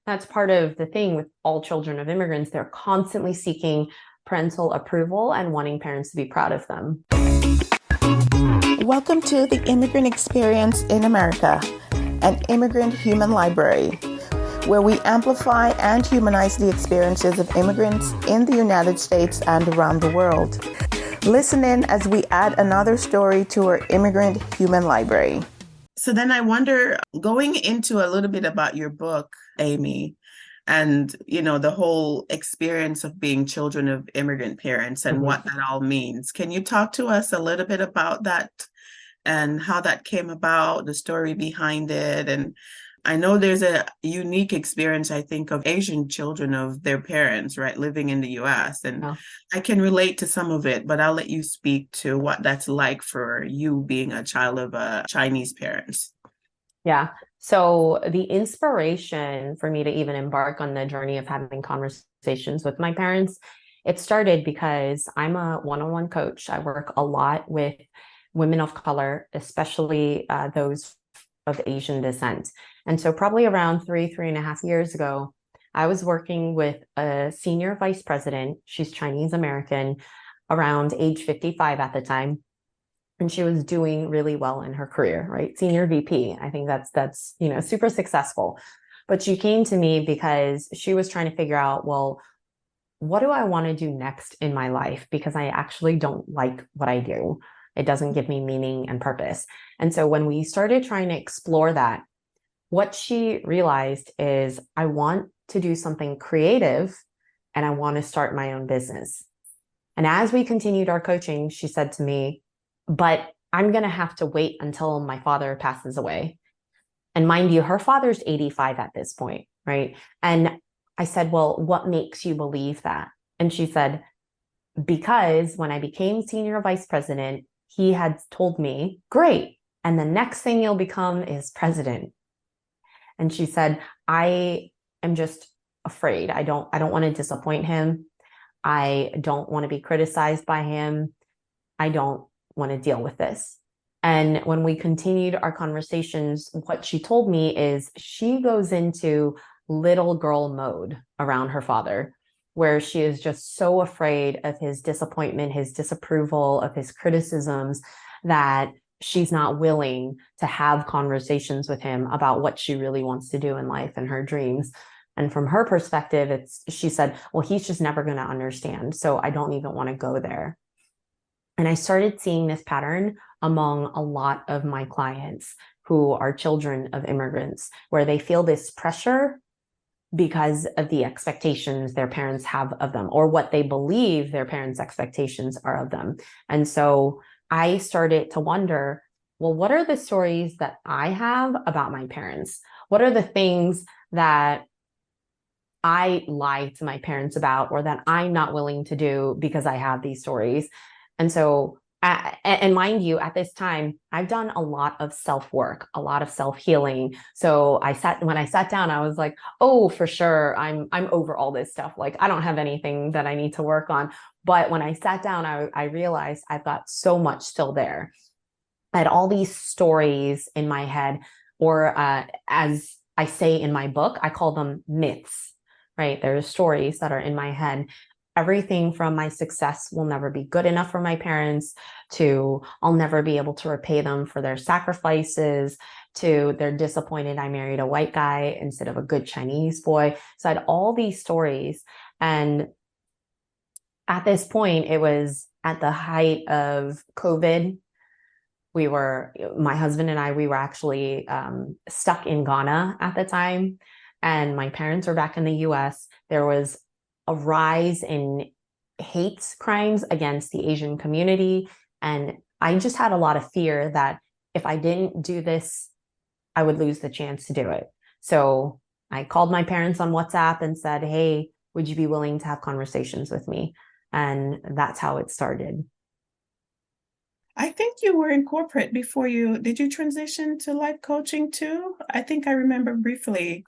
That's part of the thing with all children of immigrants. They're constantly seeking parental approval and wanting parents to be proud of them. Welcome to the Immigrant Experience in America, an immigrant human library, where we amplify and humanize the experiences of immigrants in the United States and around the world. Listen in as we add another story to our immigrant human library. So then I wonder, going into a little bit about your book, Amy, and, the whole experience of being children of immigrant parents and what that all means. Can you talk to us a little bit about that and how that came about, the story behind it? And I know there's a unique experience, I think, of Asian children of their parents, right, living in the U.S. And I can relate to some of it, but I'll let you speak to what that's like for you being a child of Chinese parents. Yeah. So the inspiration for me to even embark on the journey of having conversations with my parents, it started because I'm a one-on-one coach. I work a lot with women of color, especially those of Asian descent. And so probably around 3.5 years ago, I was working with a senior vice president. She's Chinese American, around age 55 at the time. And she was doing really well in her career, right? Senior VP. I think that's super successful. But she came to me because she was trying to figure out, well, what do I want to do next in my life? Because I actually don't like what I do. It doesn't give me meaning and purpose. And so when we started trying to explore that, what she realized is I want to do something creative and I want to start my own business. And as we continued our coaching, she said to me, but I'm going to have to wait until my father passes away. And mind you, her father's 85 at this point, right? And I said, well, what makes you believe that? And she said, because when I became senior vice president, he had told me, great. And the next thing you'll become is president. And she said, I am just afraid. I don't want to disappoint him. I don't want to be criticized by him. I don't want to deal with this. And when we continued our conversations, what she told me is she goes into little girl mode around her father, where she is just so afraid of his disappointment, his disapproval, of his criticisms, that she's not willing to have conversations with him about what she really wants to do in life and her dreams. And from her perspective, she said, well, he's just never going to understand. So I don't even want to go there. And I started seeing this pattern among a lot of my clients who are children of immigrants, where they feel this pressure because of the expectations their parents have of them, or what they believe their parents' expectations are of them. And so I started to wonder, well, what are the stories that I have about my parents? What are the things that I lied to my parents about, or that I'm not willing to do because I have these stories? And so, and mind you, at this time, I've done a lot of self-work, a lot of self-healing. So when I sat down, I was like, oh, for sure, I'm over all this stuff. Like, I don't have anything that I need to work on. But when I sat down, I realized I've got so much still there. I had all these stories in my head, or as I say in my book, I call them myths, right? There's stories that are in my head. Everything from my success will never be good enough for my parents, to I'll never be able to repay them for their sacrifices, to they're disappointed I married a white guy instead of a good Chinese boy. So I had all these stories. And at this point, it was at the height of COVID. My husband and I, we were actually stuck in Ghana at the time. And my parents were back in the US. There was a rise in hate crimes against the Asian community. And I just had a lot of fear that if I didn't do this, I would lose the chance to do it. So I called my parents on WhatsApp and said, hey, would you be willing to have conversations with me? And that's how it started. I think you were in corporate before did you transition to life coaching too? I think I remember briefly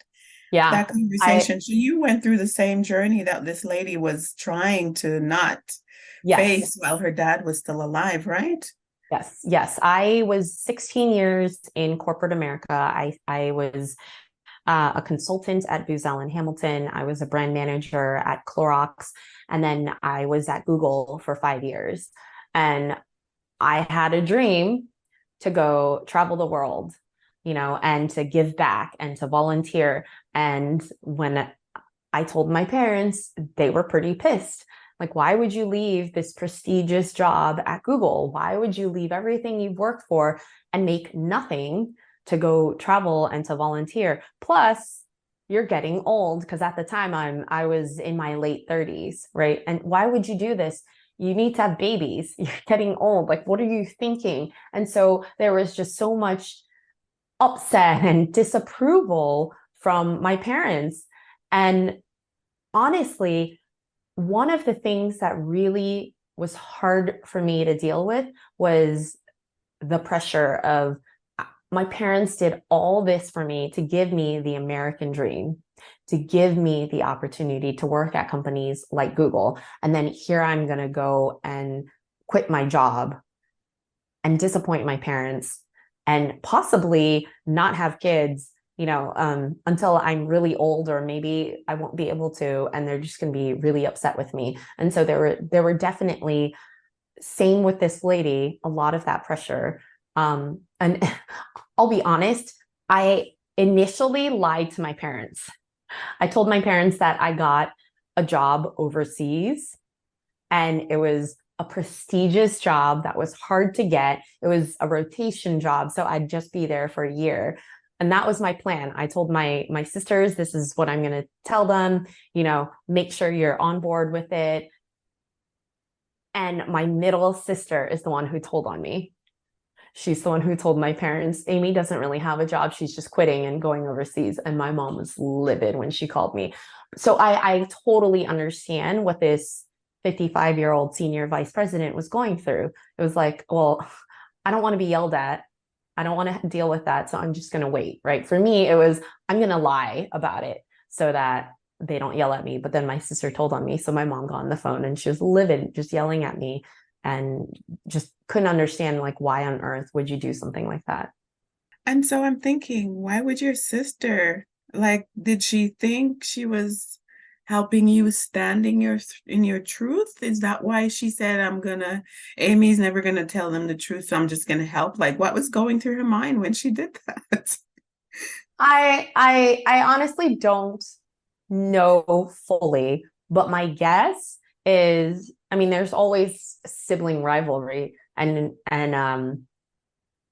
that conversation. So you went through the same journey that this lady was trying to not face while her dad was still alive, right? Yes. I was 16 years in corporate America. I was a consultant at Booz Allen Hamilton. I was a brand manager at Clorox. And then I was at Google for 5 years. And I had a dream to go travel the world, and to give back and to volunteer. And when I told my parents, they were pretty pissed. Like, why would you leave this prestigious job at Google? Why would you leave everything you've worked for and make nothing to go travel and to volunteer? Plus, you're getting old, because at the time I was in my late 30s, right? And why would you do this? You need to have babies. You're getting old. Like, what are you thinking? And so there was just so much upset and disapproval from my parents. And honestly, one of the things that really was hard for me to deal with was the pressure of, my parents did all this for me to give me the American dream, to give me the opportunity to work at companies like Google. And then here I'm going to go and quit my job and disappoint my parents and possibly not have kids, until I'm really old, or maybe I won't be able to, and they're just going to be really upset with me. And so there were definitely, same with this lady, a lot of that pressure. And I'll be honest, I initially lied to my parents. I told my parents that I got a job overseas, and it was a prestigious job that was hard to get. It was a rotation job, so I'd just be there for a year. And that was my plan. I told my sisters, this is what I'm going to tell them, make sure you're on board with it. And my middle sister is the one who told on me. She's the one who told my parents, Amy doesn't really have a job. She's just quitting and going overseas. And my mom was livid when she called me. So I totally understand what this 55-year-old senior vice president was going through. It was like, well, I don't want to be yelled at. I don't want to deal with that. So I'm just going to wait, right? For me, it was, I'm going to lie about it so that they don't yell at me. But then my sister told on me. So my mom got on the phone and she was livid, just yelling at me, and just couldn't understand, like, why on earth would you do something like that? And so I'm thinking, why would your sister, like, did she think she was helping you stand in your truth? Is that why she said, Amy's never gonna tell them the truth, so I'm just gonna help? Like, what was going through her mind when she did that? I honestly don't know fully, but my guess is, there's always sibling rivalry and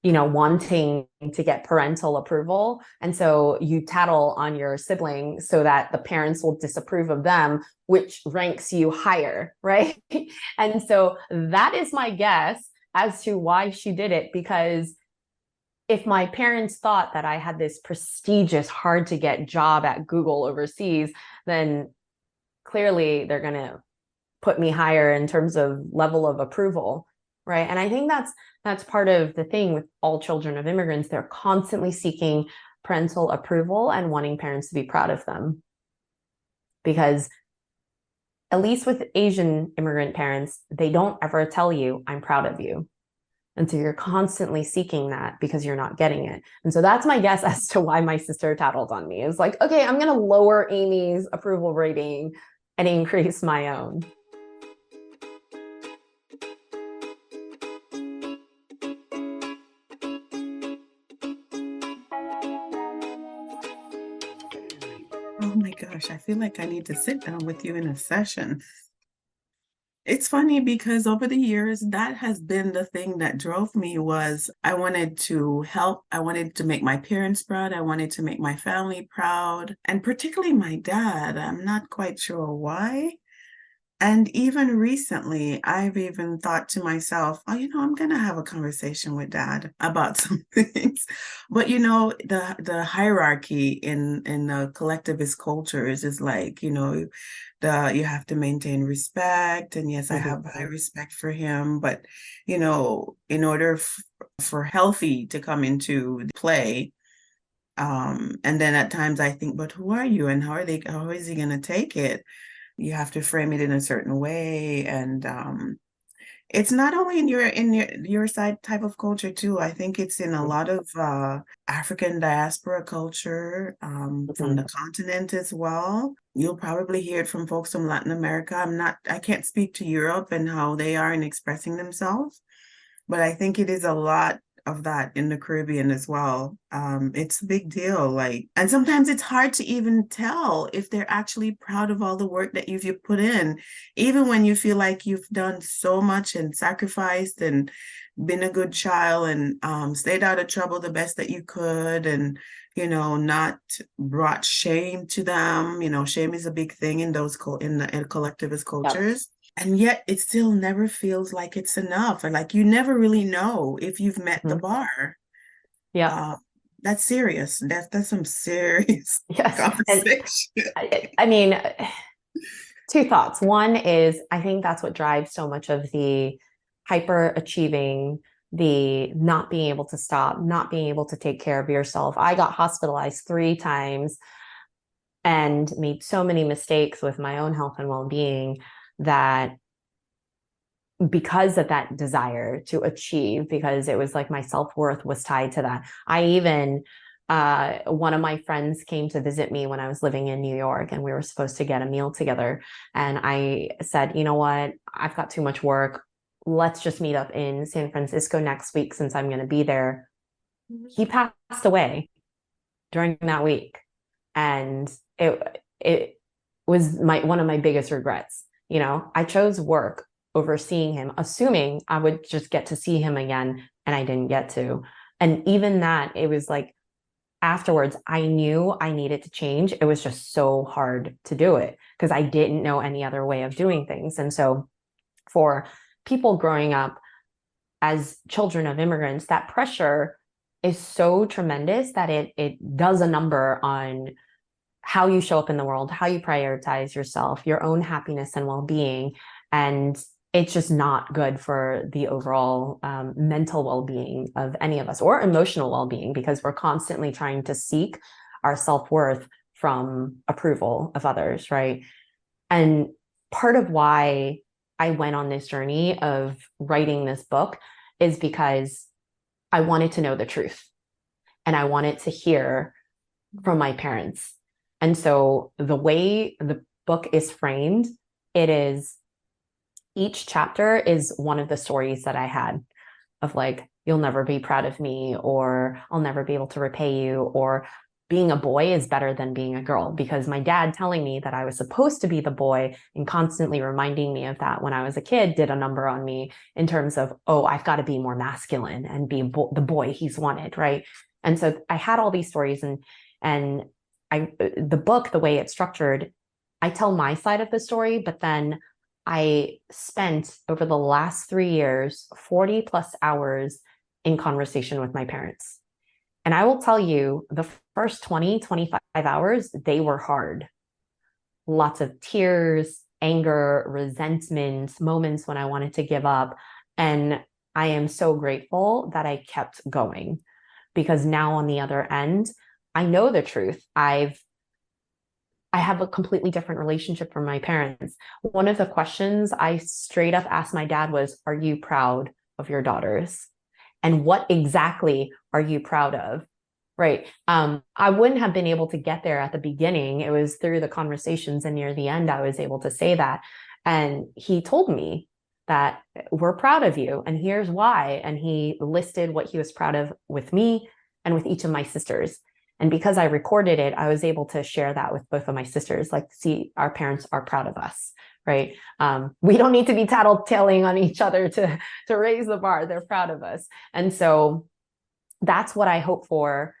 wanting to get parental approval. And so you tattle on your sibling so that the parents will disapprove of them, which ranks you higher, right? And so that is my guess as to why she did it, because if my parents thought that I had this prestigious, hard to get job at Google overseas, then clearly they're going to put me higher in terms of level of approval, right? And I think that's part of the thing with all children of immigrants. They're constantly seeking parental approval and wanting parents to be proud of them. Because at least with Asian immigrant parents, they don't ever tell you, I'm proud of you. And so you're constantly seeking that because you're not getting it. And so that's my guess as to why my sister tattled on me. It's like, okay, I'm going to lower Amy's approval rating and increase my own. Oh my gosh, I feel like I need to sit down with you in a session. It's funny because over the years, that has been the thing that drove me. Was I wanted to help. I wanted to make my parents proud. I wanted to make my family proud, and particularly my dad. I'm not quite sure why. And even recently, I've even thought to myself, oh, I'm going to have a conversation with dad about some things. But, the hierarchy in the collectivist cultures is like, you have to maintain respect. And yes, I have high respect for him. But, in order for healthy to come into play, and then at times I think, but who are you and how is he going to take it? You have to frame it in a certain way. And, It's not only in your side type of culture too. I think it's in a lot of African diaspora culture from the Mhm. continent as well. You'll probably hear it from folks from Latin America. I can't speak to Europe and how they are in expressing themselves, but I think it is a lot of that in the Caribbean as well. It's a big deal, like, and sometimes it's hard to even tell if they're actually proud of all the work that you've put in, even when you feel like you've done so much and sacrificed and been a good child and stayed out of trouble the best that you could, and not brought shame to them. Shame is a big thing in in collectivist Yep. cultures. And yet it still never feels like it's enough. And like you never really know if you've met the Mhm. bar. Yep. Uh, that's serious. That's some serious Yes. And conversation. I mean, two thoughts. One is I think that's what drives so much of the hyper achieving, the not being able to stop, not being able to take care of yourself. I got hospitalized 3 times and made so many mistakes with my own health and well-being that because of that desire to achieve, because it was like my self-worth was tied to that. I even one of my friends came to visit me when I was living in New York, and we were supposed to get a meal together. And I said, you know what? I've got too much work. Let's just meet up in San Francisco next week since I'm going to be there. He passed away during that week. And it was one of my biggest regrets. I chose work over seeing him, assuming I would just get to see him again, and I didn't get to. And even that, it was like afterwards, I knew I needed to change. It was just so hard to do it because I didn't know any other way of doing things. And so for people growing up as children of immigrants, that pressure is so tremendous that it does a number on how you show up in the world, how you prioritize yourself, your own happiness and well-being. And it's just not good for the overall mental well-being of any of us, or emotional well-being, because we're constantly trying to seek our self-worth from approval of others, right? And part of why I went on this journey of writing this book is because I wanted to know the truth, and I wanted to hear from my parents. And so the way the book is framed, it is each chapter is one of the stories that I had of like, you'll never be proud of me, or I'll never be able to repay you, or being a boy is better than being a girl, because my dad telling me that I was supposed to be the boy and constantly reminding me of that when I was a kid did a number on me in terms of, oh, I've got to be more masculine and be the boy he's wanted, right? And so I had all these stories, and the book, the way it's structured, I tell my side of the story, but then I spent over the last 3 years 40 plus hours in conversation with my parents. And I will tell you, the first 20, 25 hours, they were hard. Lots of tears, anger, resentment, moments when I wanted to give up. And I am so grateful that I kept going, because now on the other end, I know the truth. I have a completely different relationship from my parents. One of the questions I straight up asked my dad was, are you proud of your daughters? And what exactly are you proud of? Right. I wouldn't have been able to get there at the beginning. It was through the conversations and near the end, I was able to say that. And he told me that we're proud of you, and here's why. And he listed what he was proud of with me and with each of my sisters. And because I recorded it, I was able to share that with both of my sisters. Like, see, our parents are proud of us, right? We don't need to be tattletaling on each other to raise the bar. They're proud of us. And so that's what I hope for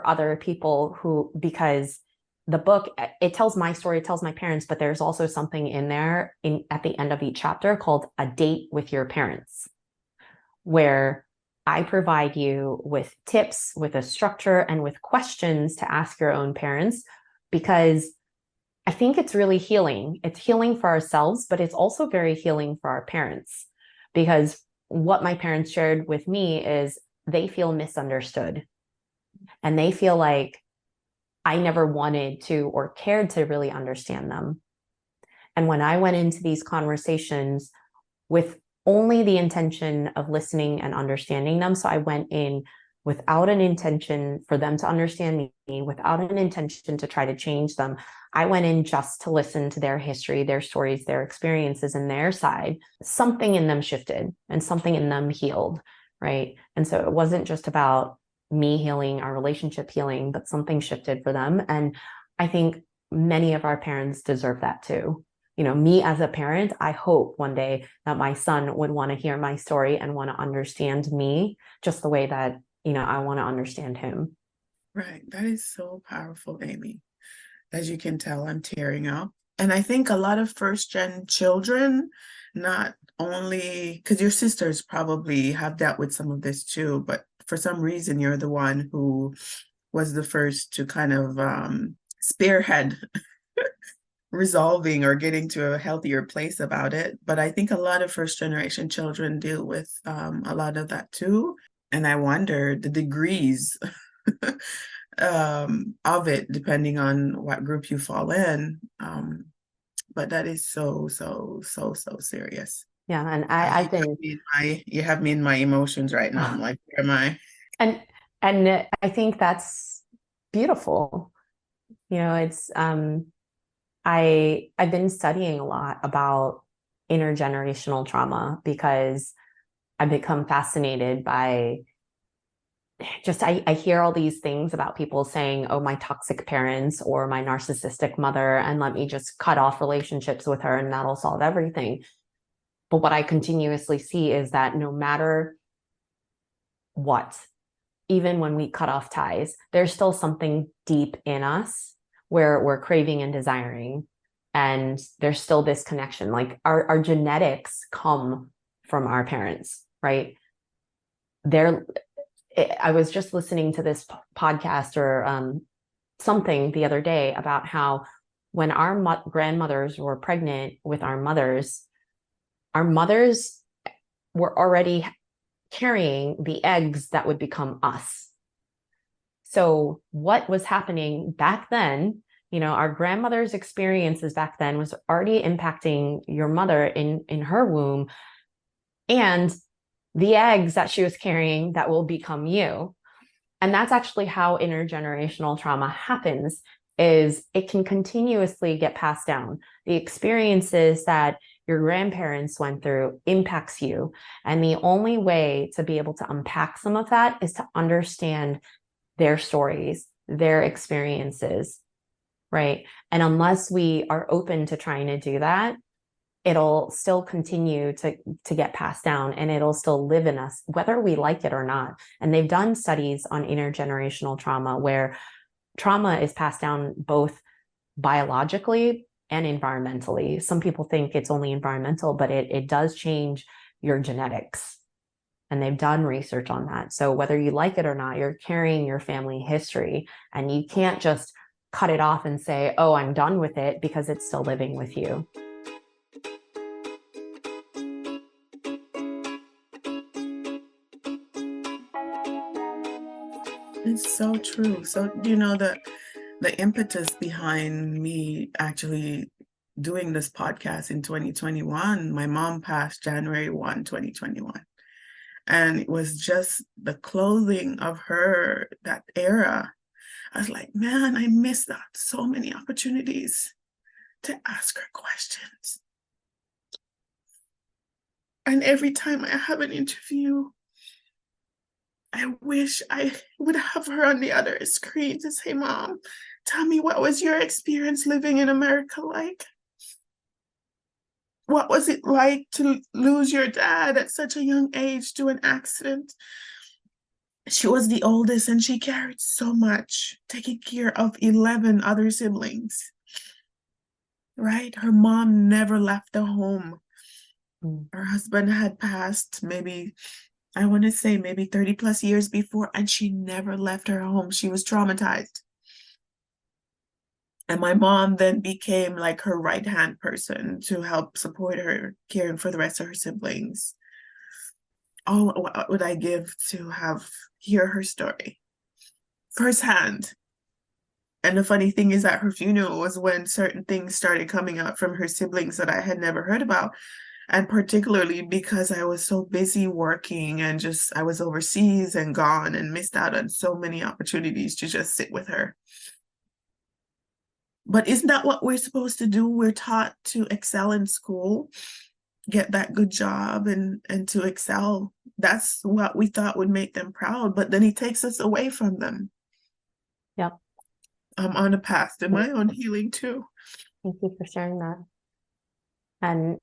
other people who, because the book, it tells my story, it tells my parents, but there's also something in there at the end of each chapter called A Date with Your Parents, where I provide you with tips, with a structure, and with questions to ask your own parents, because I think it's really healing. It's healing for ourselves, but it's also very healing for our parents, because what my parents shared with me is they feel misunderstood, and they feel like I never wanted to or cared to really understand them. And when I went into these conversations with only the intention of listening and understanding them. So I went in without an intention for them to understand me, without an intention to try to change them. I went in just to listen to their history, their stories, their experiences, and their side. Something in them shifted and something in them healed, right? And so it wasn't just about me healing, our relationship healing, but something shifted for them. And I think many of our parents deserve that too. You know, me as a parent, I hope one day that my son would want to hear my story and want to understand me just the way that, you know, I want to understand him. Right. That is so powerful, Amy. As you can tell, I'm tearing up. And I think a lot of first-gen children, not only because your sisters probably have dealt with some of this too, but for some reason, you're the one who was the first to kind of spearhead resolving or getting to a healthier place about it. But I think a lot of first-generation children deal with a lot of that too. And I wonder the degrees of it, depending on what group you fall in. But that is so serious. Yeah. And I think you have me in my emotions right now. I'm like, where am I? And I think that's beautiful. You know, it's I've been studying a lot about intergenerational trauma because I've become fascinated by just I hear all these things about people saying, oh, my toxic parents or my narcissistic mother, and let me just cut off relationships with her and that'll solve everything. But what I continuously see is that no matter what, even when we cut off ties, there's still something deep in us where we're craving and desiring. And there's still this connection. Like our genetics come from our parents, right? I was just listening to this podcast or something the other day about how when our grandmothers were pregnant with our mothers were already carrying the eggs that would become us. So what was happening back then, you know, our grandmother's experiences back then was already impacting your mother in her womb, and the eggs that she was carrying that will become you. And that's actually how intergenerational trauma happens, is it can continuously get passed down. The experiences that your grandparents went through impacts you. And the only way to be able to unpack some of that is to understand their stories, their experiences, right? And unless we are open to trying to do that, it'll still continue to get passed down, and it'll still live in us, whether we like it or not. And they've done studies on intergenerational trauma where trauma is passed down both biologically and environmentally. Some people think it's only environmental, but it does change your genetics. And they've done research on that. So whether you like it or not, you're carrying your family history, and you can't just cut it off and say, oh, I'm done with it, because it's still living with you. It's so true. So, you know, the impetus behind me actually doing this podcast in 2021, my mom passed January 1, 2021. And it was just the clothing of her, that era. I was like, man, I missed out so many opportunities to ask her questions. And every time I have an interview, I wish I would have her on the other screen to say, Mom, tell me, what was your experience living in America like? What was it like to lose your dad at such a young age to an accident? She was the oldest and she carried so much, taking care of 11 other siblings, right? Her mom never left the home. Her husband had passed maybe 30 plus years before, and she never left her home. She was traumatized. And my mom then became like her right-hand person to help support her, caring for the rest of her siblings. Oh, what would I give to hear her story firsthand? And the funny thing is that her funeral was when certain things started coming out from her siblings that I had never heard about. And particularly because I was so busy working and just I was overseas and gone and missed out on so many opportunities to just sit with her. But isn't that what we're supposed to do? We're taught to excel in school, get that good job and to excel. That's what we thought would make them proud, but then he takes us away from them. Yep. I'm on a path to my own healing too. Thank you for sharing that. And,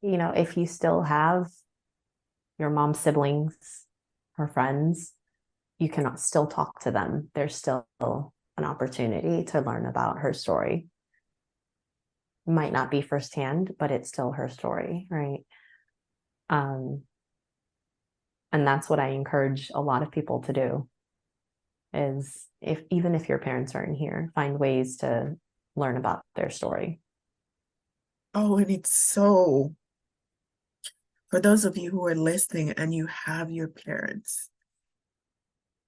if you still have your mom's siblings or friends, you can still talk to them. There's still an opportunity to learn about her story. Might not be firsthand, but it's still her story, right? And that's what I encourage a lot of people to do, is even if your parents aren't here, find ways to learn about their story. Oh, and it's so, for those of you who are listening and you have your parents,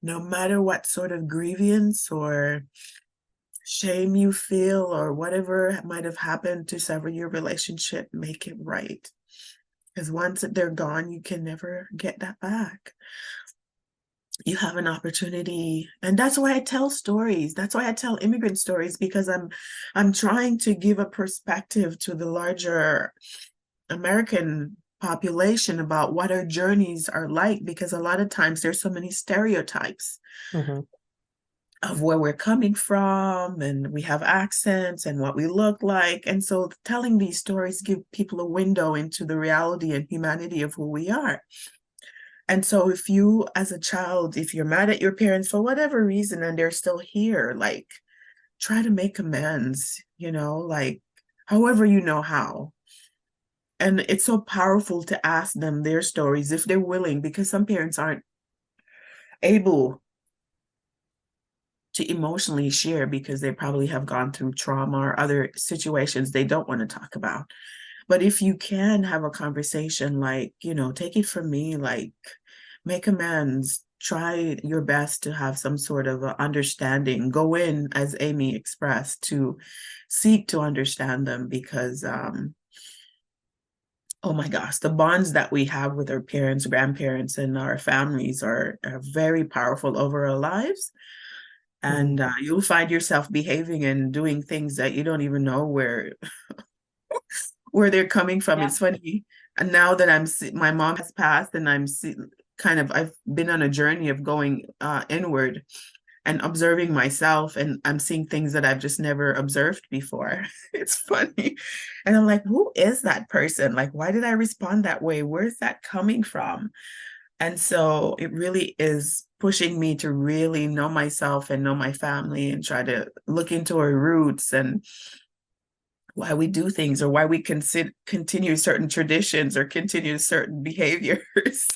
no matter what sort of grievance or shame you feel or whatever might have happened to sever your relationship, make it right. Because once they're gone, you can never get that back. You have an opportunity, and that's why I tell stories. That's why I tell immigrant stories, because I'm trying to give a perspective to the larger American population about what our journeys are like, because a lot of times there's so many stereotypes of where we're coming from, and we have accents and what we look like. And so telling these stories give people a window into the reality and humanity of who we are. And so if you, as a child, if you're mad at your parents for whatever reason and they're still here, like, try to make amends, like, however you know how. And it's so powerful to ask them their stories if they're willing, because some parents aren't able to emotionally share because they probably have gone through trauma or other situations they don't want to talk about. But if you can have a conversation, like, take it from me, like, make amends, try your best to have some sort of understanding, go in, as Amy expressed, to seek to understand them, because oh my gosh, the bonds that we have with our parents, grandparents, and our families are very powerful over our lives. And you'll find yourself behaving and doing things that you don't even know where they're coming from. Yeah. It's funny. And now that my mom has passed, and I've been on a journey of going inward and observing myself, and I'm seeing things that I've just never observed before. It's funny. And I'm like, who is that person? Like, why did I respond that way? Where's that coming from? And so it really is pushing me to really know myself and know my family and try to look into our roots and why we do things, or why we continue certain traditions or continue certain behaviors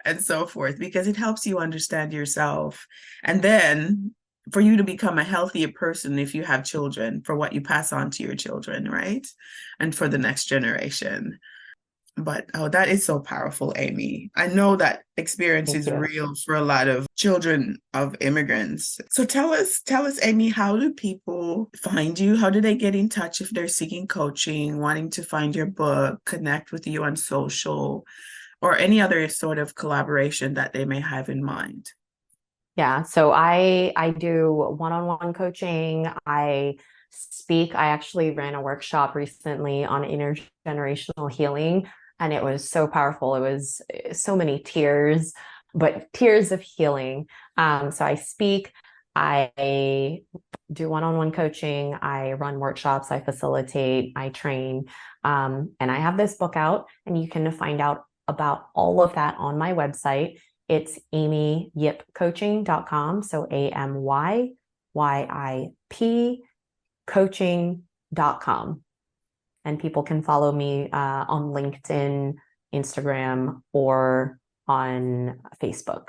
and so forth, because it helps you understand yourself. And then for you to become a healthier person, if you have children, for what you pass on to your children, right? And for the next generation. But that is so powerful, Amy. I know that experience is real for a lot of children of immigrants. So tell us, Amy, how do people find you? How do they get in touch if they're seeking coaching, wanting to find your book, connect with you on social, or any other sort of collaboration that they may have in mind? Yeah, so I do one-on-one coaching. I speak. I actually ran a workshop recently on intergenerational healing, and it was so powerful. It was so many tears, but tears of healing. So I speak, I do one-on-one coaching, I run workshops, I facilitate, I train, and I have this book out, and you can find out about all of that on my website. It's amyyip.coaching.com. So AMYYIP coaching.com. And people can follow me on LinkedIn, Instagram, or on Facebook.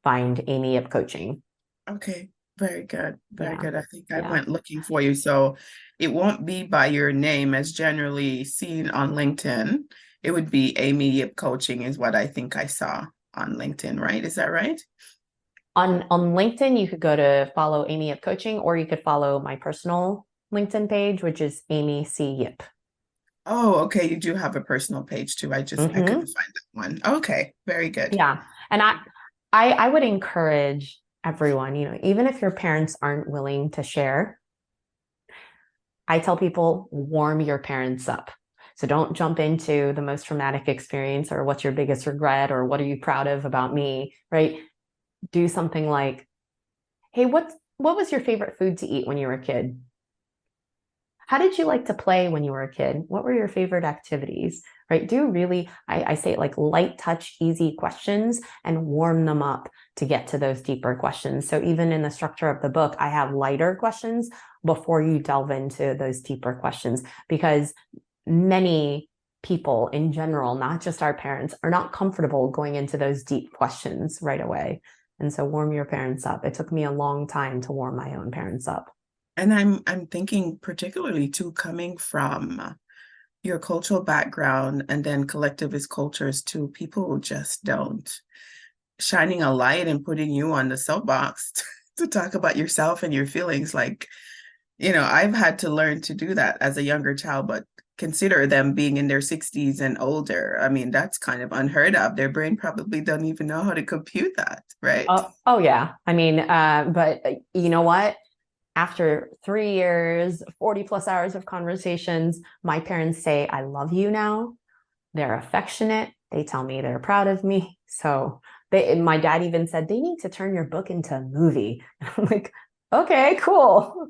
Find Amy Yip Coaching. Okay, very good. Very good. I think I went looking for you. So it won't be by your name as generally seen on LinkedIn. It would be Amy Yip Coaching is what I think I saw on LinkedIn, right? Is that right? On LinkedIn, you could go to follow Amy Yip Coaching, or you could follow my personal LinkedIn page, which is Amy C. Yip. Oh, okay. You do have a personal page too. I couldn't Hmm. find that one. Okay, very good. Yeah. And I would encourage everyone, even if your parents aren't willing to share, I tell people warm your parents up. So don't jump into the most traumatic experience or what's your biggest regret or what are you proud of about me, right? Do something like, hey, what was your favorite food to eat when you were a kid? How did you like to play when you were a kid? What were your favorite activities? Right? Do really, I say it like light touch, easy questions and warm them up to get to those deeper questions. So even in the structure of the book, I have lighter questions before you delve into those deeper questions because many people in general, not just our parents, are not comfortable going into those deep questions right away. And so warm your parents up. It took me a long time to warm my own parents up. And I'm thinking particularly too, coming from your cultural background and then collectivist cultures too, people just don't shining a light and putting you on the soapbox to talk about yourself and your feelings. Like, I've had to learn to do that as a younger child, but consider them being in their 60s and older. I mean, that's kind of unheard of. Their brain probably don't even know how to compute that, right? Oh yeah. I mean, but you know what? After 3 years, 40 plus hours of conversations, my parents say, I love you now. They're affectionate. They tell me they're proud of me. So my dad even said, they need to turn your book into a movie. I'm like, okay, cool.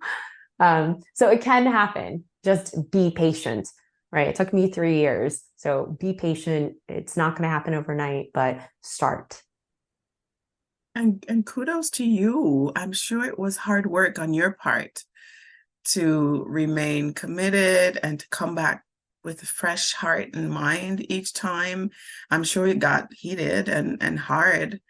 So it can happen. Just be patient, right? It took me 3 years. So be patient. It's not going to happen overnight, but start. And kudos to you. I'm sure it was hard work on your part to remain committed and to come back with a fresh heart and mind each time. I'm sure it got heated and hard,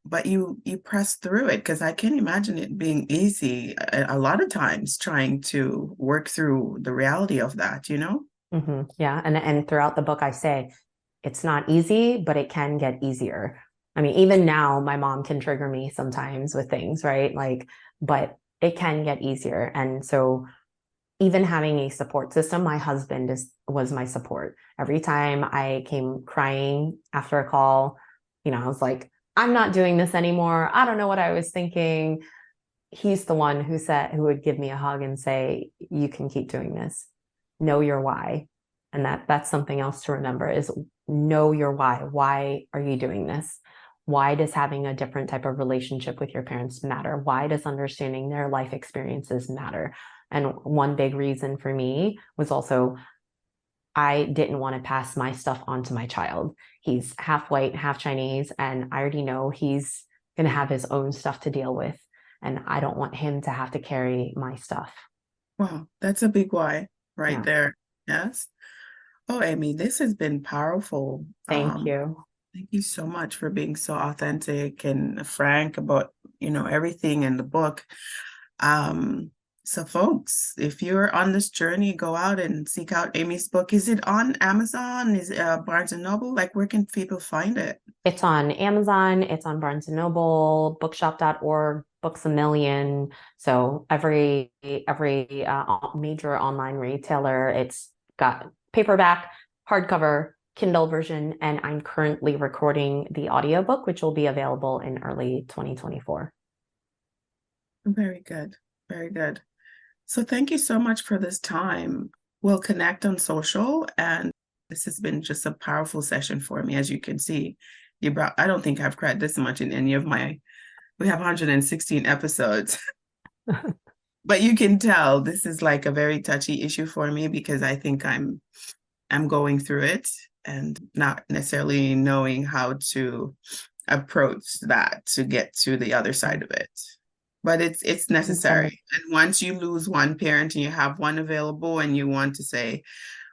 but you pressed through it because I can't imagine it being easy a lot of times trying to work through the reality of that, you know? Yeah. And throughout the book, I say it's not easy, but it can get easier. I mean, even now, my mom can trigger me sometimes with things, right? Like, but it can get easier. And so even having a support system, my husband was my support. Every time I came crying after a call, I was like, I'm not doing this anymore. I don't know what I was thinking. He's the one who would give me a hug and say, you can keep doing this. Know your why. And that's something else to remember is know your why. Why are you doing this? Why does having a different type of relationship with your parents matter? Why does understanding their life experiences matter? And one big reason for me was also I didn't want to pass my stuff on to my child. He's half white, half Chinese, and I already know he's going to have his own stuff to deal with. And I don't want him to have to carry my stuff. Wow, that's a big why right Yeah. there. Yes. Oh, Amy, this has been powerful. Thank you. Thank you so much for being so authentic and frank about, everything in the book. Um, so folks, if you're on this journey, go out and seek out Amy's book. Is it on Amazon? Is it Barnes and Noble? Like, where can people find it? It's on Amazon, it's on Barnes and Noble, bookshop.org, Books a Million. So every major online retailer, it's got paperback, hardcover, Kindle version, and I'm currently recording the audiobook, which will be available in early 2024. Very good. Very good. So thank you so much for this time. We'll connect on social, and this has been just a powerful session for me. As you can see, I don't think I've cried this much in any of we have 116 episodes, but you can tell this is like a very touchy issue for me because I think I'm going through it and not necessarily knowing how to approach that to get to the other side of it. But it's necessary. And once you lose one parent and you have one available and you want to say,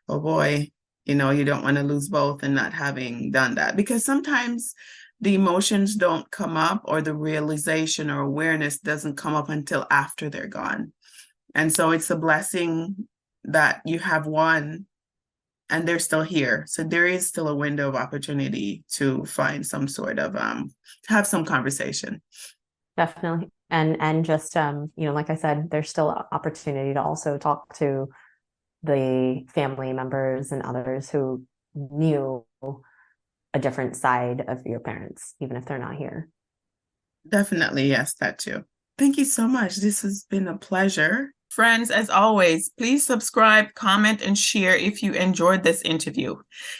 oh boy, you don't want to lose both and not having done that. Because sometimes the emotions don't come up or the realization or awareness doesn't come up until after they're gone. And so it's a blessing that you have one and they're still here. So there is still a window of opportunity to find some sort of have some conversation. Definitely. And just like I said, there's still opportunity to also talk to the family members and others who knew a different side of your parents, even if they're not here. Definitely, yes, that too. Thank you so much. This has been a pleasure. Friends, as always, please subscribe, comment, and share if you enjoyed this interview.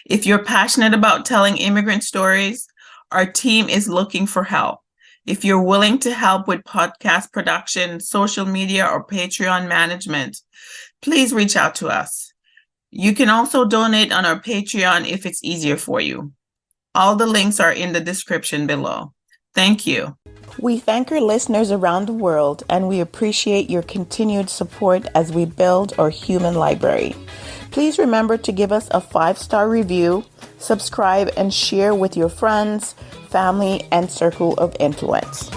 If you're passionate about telling immigrant stories, our team is looking for help. If you're willing to help with podcast production, social media, or Patreon management, please reach out to us. You can also donate on our Patreon if it's easier for you. All the links are in the description below. Thank you. We thank our listeners around the world, and we appreciate your continued support as we build our human library. Please remember to give us a 5-star review, subscribe, and share with your friends, family, and circle of influence.